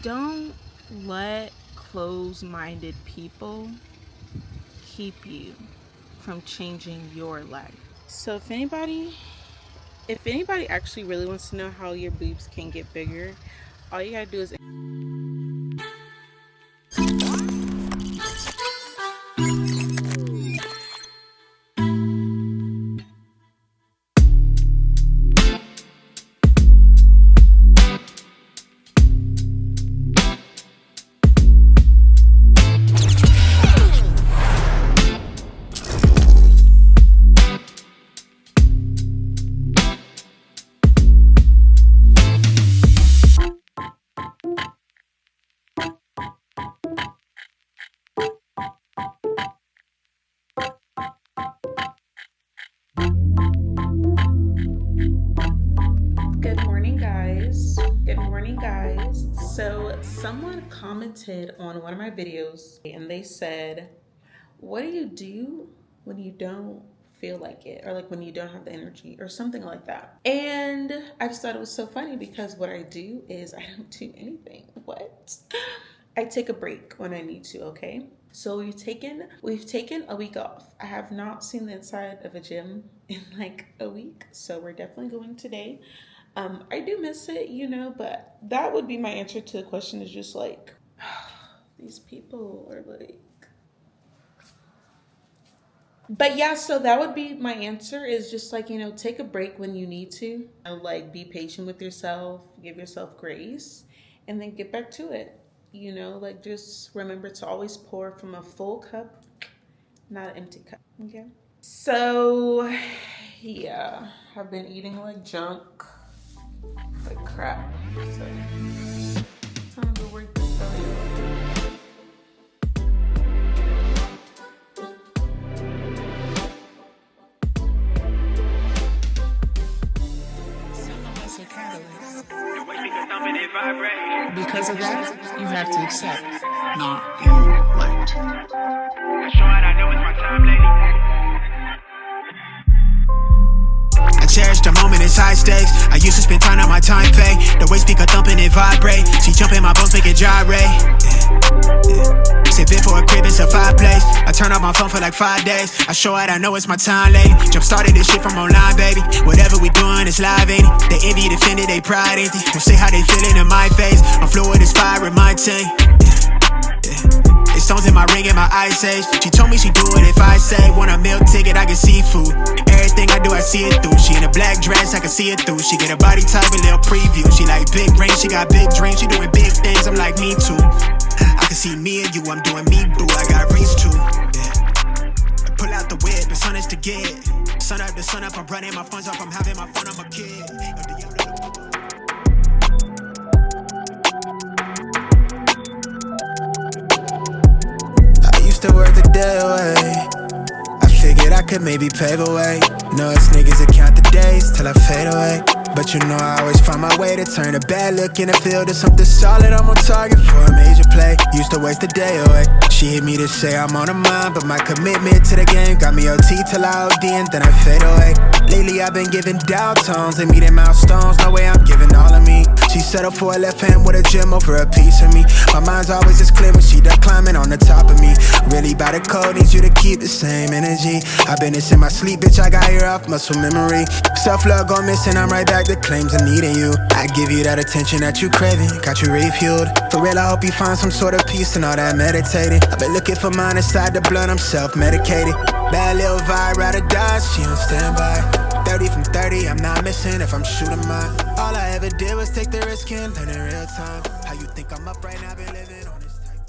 Don't let closed-minded people keep you from changing your life. So if anybody actually really wants to know how your boobs can get bigger, all you gotta do is Good morning, guys. Good morning, guys. So, someone commented on one of my videos and they said, what do you do when you don't feel like it, or like when you don't have the energy, or something like that? And I just thought it was so funny because what I do is I don't do anything. What? I take a break when I need to, okay? So we've taken a week off. I have not seen the inside of a gym in like a week, so we're definitely going today. I do miss it, but that would be my answer to the question is just like, these people are like, but yeah, so that would be my answer is just like, take a break when you need to. Like be patient with yourself, give yourself grace, and then get back to it. Like just remember to always pour from a full cup, not an empty cup. Okay. So yeah, I've been eating like junk, like crap. So time to work this out. As a catalyst. Because of that, you have to accept, not emulate. I cherish the moment, it's high stakes. I used to spend time on my time pay. The way speaker thumping and vibrate. She jumping my bones, make it gyrate. Sit for a crib, it's a fireplace. I turn off my phone for like 5 days. I show it, I know it's my time, lady. Jump started this shit from online, baby. Whatever we doing, it's live, ain't it? They envy, defended, they pride, ain't they? Don't say how they feeling in my face. I'm fluid, it's fire in my team. It's stones in my ring and my ice age. She told me she do it if I say want a meal ticket, I get seafood. Everything I do, I see it through. She in a black dress, I can see it through. She get a body type, a little preview. She like big range, she got big dreams. She doing big things, I'm like me too. I can see me and you, I'm doing me boo. I got reach too. I pull out the whip, it's honest to get. Sun up to sun up, I'm running my funds off. I'm having my fun, I'm a kid. To work the day away, I figured I could maybe pave a way. No, it's niggas that count the days till I fade away. But you know I always find my way to turn a bad look in the field to something solid. I'm on target for a major play. Used to waste the day away. She hit me to say I'm on her mind, but my commitment to the game got me OT till I OD and then I fade away. Lately I've been giving down tones and meeting milestones. No way I'm giving all of me. She settled for a left hand with a gem over a piece of me. My mind's always as clear when she done climbing on the top of me. Really by the code, needs you to keep the same energy. I've been this in my sleep, bitch, I got hair off muscle memory. Self-love gone missing, I'm right back to claims of needing you. I give you that attention that you craving, got you refueled. For real, I hope you find some sort of peace and all that meditating. I've been looking for mine inside the blood, I'm self-medicated. Bad little vibe, ride or die, she on standby. 30 from 30, I'm not missing if I'm shooting mine. All I ever did was take the risk and learn in real time. How you think I'm up right now, been living on this type.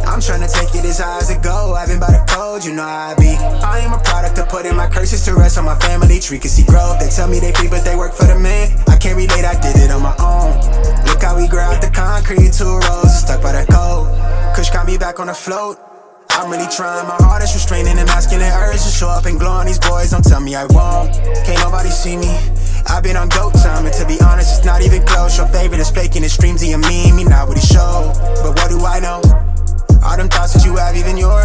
I'm tryna take it as high as it go. I've been by the code, you know how I be. I am a product of putting my curses to rest on my family tree. Can see growth. They tell me they free, but they work for the man. I can't relate, I did it on my own. Look how we grow out the concrete, 2 rows stuck by the code. Kush got me back on the float. I'm really trying my hardest, restraining the masculine urge to show up and glow on these boys. Don't tell me I won't. Can't nobody see me. I've been on goat time, and to be honest, it's not even close. Your favorite is faking his streams, he a meme, he not what he show. But what do I know? All them thoughts that you have, even yours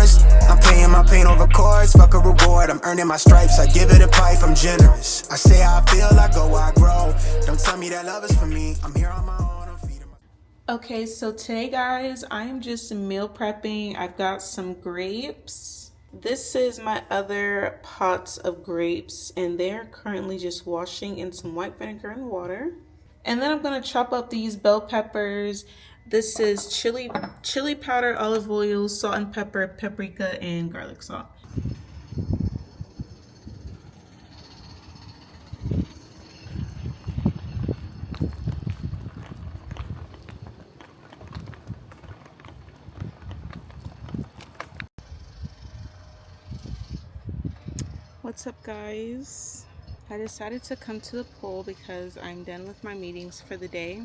rewards, fuck a reward. I'm earning my stripes, I give it a pipe, I'm generous. I say how I feel, I go where I grow. Don't tell me that love is for me, I'm here on my own, I'm feeding my... Okay, so today, guys, I am just meal prepping. I've got some grapes. This is my other pots of grapes, and they're currently just washing in some white vinegar and water. And then I'm gonna chop up these bell peppers. This is chili powder, olive oil, salt and pepper, paprika, and garlic salt. What's up, guys? I decided to come to the pool because I'm done with my meetings for the day.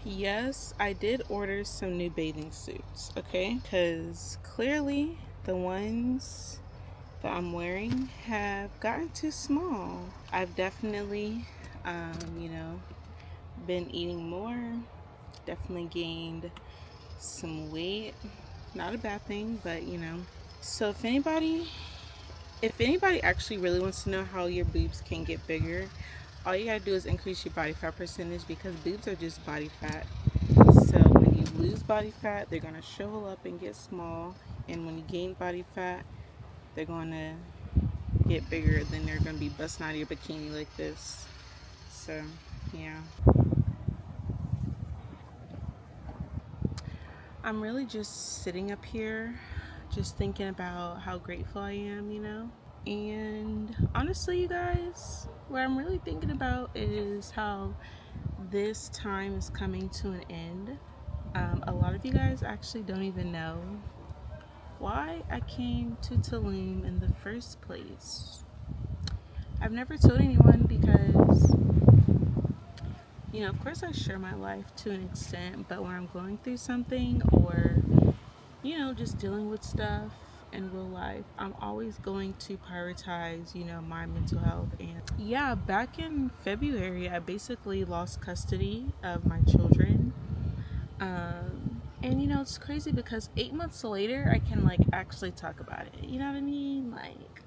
Yes, I did order some new bathing suits, okay? Because clearly the ones that I'm wearing have gotten too small. I've definitely, you know, been eating more, definitely gained some weight. Not a bad thing, but you know. So if anybody actually really wants to know how your boobs can get bigger, all you gotta do is increase your body fat percentage, because boobs are just body fat. So when you lose body fat, they're gonna shrivel up and get small, and when you gain body fat, they're gonna get bigger. Then they're gonna be busting out of your bikini like this. So yeah, I'm really just sitting up here, just thinking about how grateful I am, you know. And honestly, you guys, what I'm really thinking about is how this time is coming to an end. A lot of you guys actually don't even know why I came to Tulum in the first place. I've never told anyone because, you know, of course I share my life to an extent, but when I'm going through something, or, you know, just dealing with stuff in real life, I'm always going to prioritize, you know, my mental health. And yeah, back in February, I basically lost custody of my children. And you know, it's crazy because 8 months later, I can like actually talk about it. You know what I mean? Like,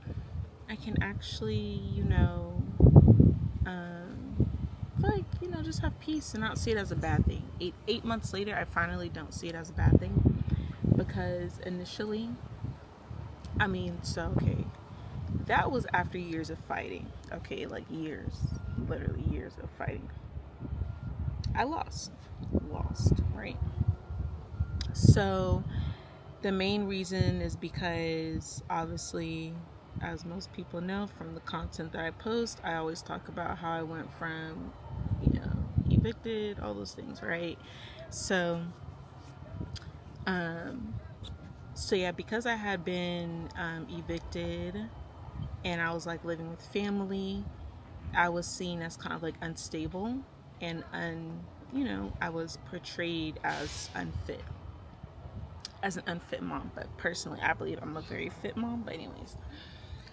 I can actually, you know, like, you know, just have peace and not see it as a bad thing. Eight months later, I finally don't see it as a bad thing, because initially, I mean, so okay, that was after years of fighting. Okay, like years, literally years of fighting. I lost, right? So the main reason is because, obviously, as most people know from the content that I post, I always talk about how I went from, you know, evicted, all those things, right? So, um, so yeah, because I had been evicted and I was like living with family, I was seen as kind of like unstable and you know, I was portrayed as unfit, as an unfit mom. But personally, I believe I'm a very fit mom. But anyways,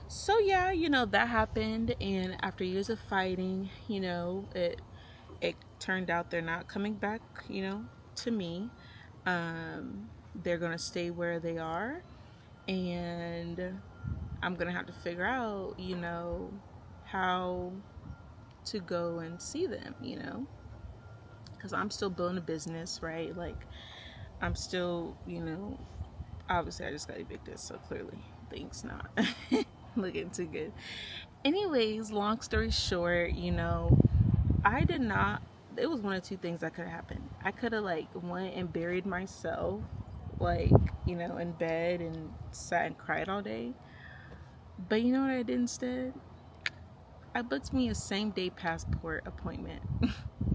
so yeah, you know, that happened, and after years of fighting, you know, it turned out they're not coming back, you know, to me. They're gonna stay where they are, and I'm gonna have to figure out, you know, how to go and see them, you know, because I'm still building a business, right? Like, I'm still, you know, obviously I just got evicted, so clearly things not looking too good. Anyways, long story short, you know, I did not, it was one of two things that could have happened. I could have like went and buried myself, like, you know, in bed and sat and cried all day. But you know what I did instead? I booked me a same day passport appointment.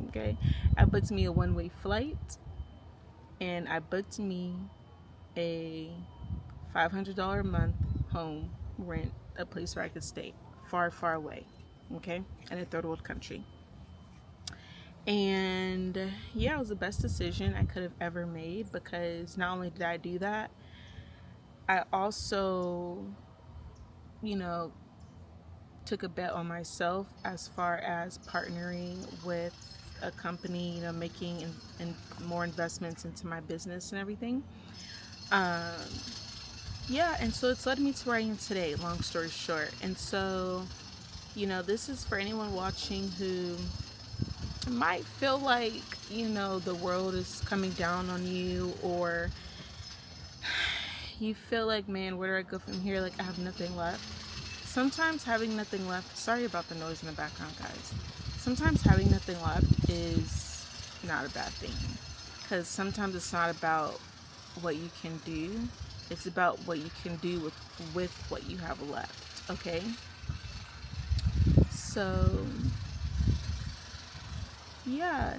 Okay, I booked me a one-way flight, and I booked me a $500 a month home rent, a place where I could stay far, far away, okay, in a third world country. And yeah, it was the best decision I could have ever made, because not only did I do that, I also, you know, took a bet on myself as far as partnering with a company, you know, making more investments into my business and everything. Um, yeah, and so it's led me to where I am today, long story short. And so, this is for anyone watching who might feel like, the world is coming down on you, or you feel like, man, where do I go from here? Like, I have nothing left. Sometimes having nothing left, sorry about the noise in the background, guys. Sometimes having nothing left is not a bad thing. Because sometimes it's not about what you can do, it's about what you can do with what you have left, okay? So, yeah,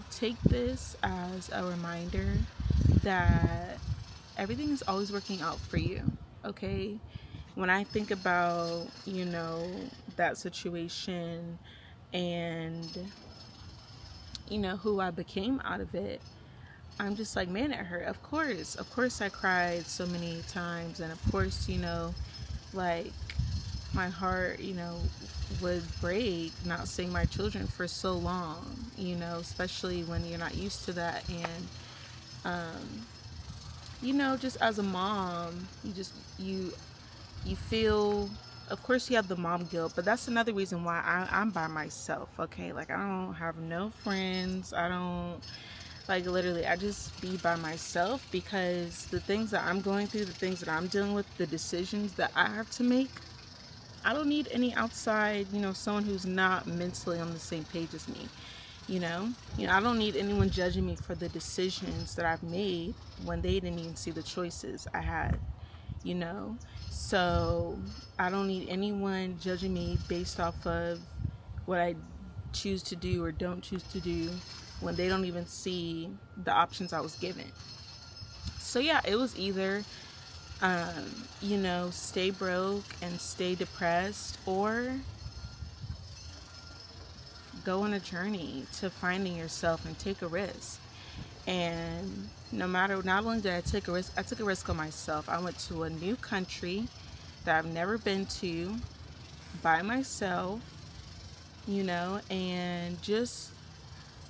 take this as a reminder that everything is always working out for you, okay? When I think about, that situation and, who I became out of it, I'm just like, man, it hurt. Of course, I cried so many times, and of course, like my heart, would break not seeing my children for so long, especially when you're not used to that, and just as a mom, you feel, of course, you have the mom guilt, but that's another reason why I'm by myself. Okay, like I don't have no friends. I don't. Like, literally, I just be by myself, because the things that I'm going through, the things that I'm dealing with, the decisions that I have to make, I don't need any outside, someone who's not mentally on the same page as me. I don't need anyone judging me for the decisions that I've made when they didn't even see the choices I had, you know? So I don't need anyone judging me based off of what I choose to do or don't choose to do when they don't even see the options I was given. So yeah, it was either stay broke and stay depressed, or go on a journey to finding yourself and take a risk. And not only did I take a risk, I took a risk on myself. I went to a new country that I've never been to by myself, and just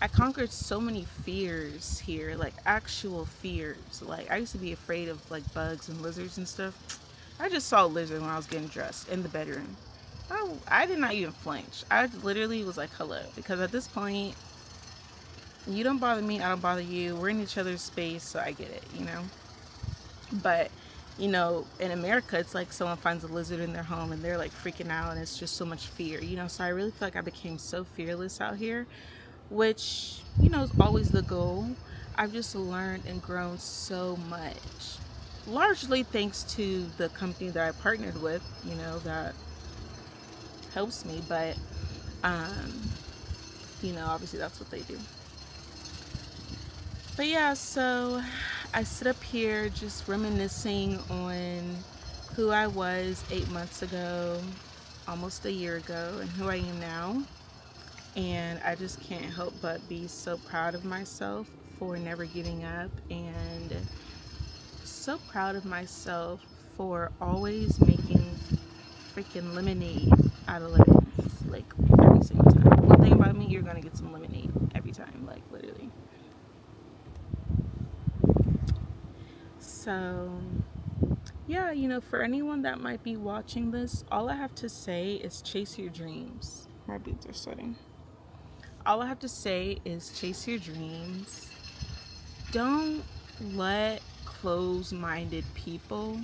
I conquered so many fears here, like actual fears. Like, I used to be afraid of like bugs and lizards and stuff. I just saw a lizard when I was getting dressed in the bedroom. I did not even flinch. I literally was like, hello. Because at this point, you don't bother me, I don't bother you. We're in each other's space, so I get it. But, in America, it's like someone finds a lizard in their home and they're like freaking out, and it's just so much fear, So I really feel like I became so fearless out here, which, is always the goal. I've just learned and grown so much. Largely thanks to the company that I partnered with, that helps me, but obviously that's what they do. But yeah, so I sit up here just reminiscing on who I was 8 months ago, almost a year ago, and who I am now. And I just can't help but be so proud of myself for never giving up, and so proud of myself for always making freaking lemonade out of lemons, like every single time. One thing about me, you're gonna get some lemonade every time, like literally. So yeah, for anyone that might be watching this, all I have to say is chase your dreams. My boots are sweating. All I have to say is chase your dreams. Don't let closed-minded people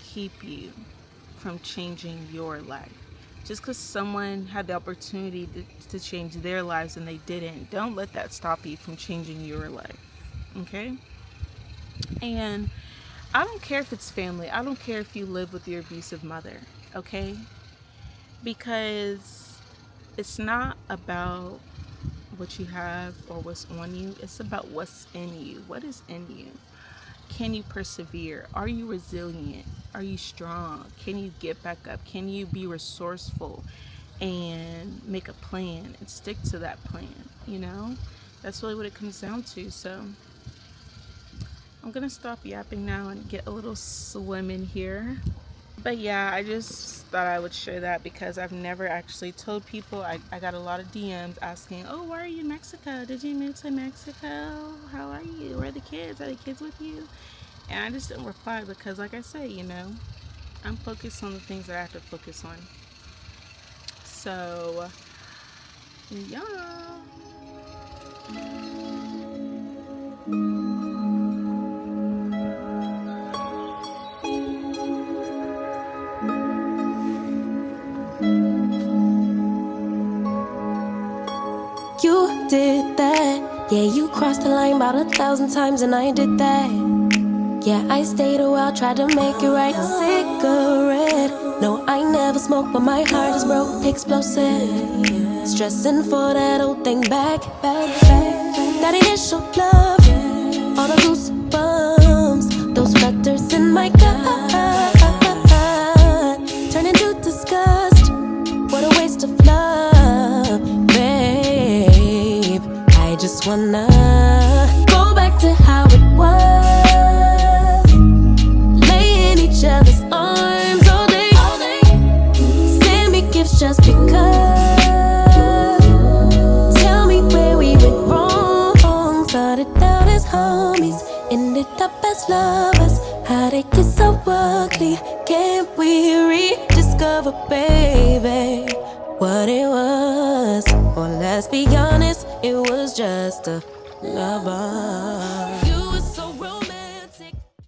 keep you from changing your life. Just because someone had the opportunity to change their lives and they didn't, don't let that stop you from changing your life. Okay? And I don't care if it's family. I don't care if you live with your abusive mother. Okay? Because it's not about what you have or what's on you. It's about what's in you. What is in you? Can you persevere? Are you resilient? Are you strong? Can you get back up? Can you be resourceful and make a plan and stick to that plan? That's really what it comes down to. So I'm gonna stop yapping now and get a little swim in here. But yeah, I just thought I would share that because I've never actually told people. I got a lot of DMs asking, oh, why are you in Mexico? Did you move to Mexico? How are you? Where are the kids? Are the kids with you? And I just didn't reply because, like I say, I'm focused on the things that I have to focus on. So, yeah. You did that. Yeah, you crossed the line about 1,000 times and I did that. Yeah, I stayed a while, tried to make it right. Cigarette. No, I never smoked, but my heart is broke, explosive. Stressing for that old thing back. That initial love, all the goosebumps, those flutters in my gut, turn into disgust. What a waste of love, babe. I just wanna go back to how it was, lay in each other's arms all day. Send me gifts just because. Tell me where we went wrong. Started out as homies, ended up as lovers. How'd it get so ugly? Can't we rediscover, baby, what it was? Or let's be honest, it was just a lover.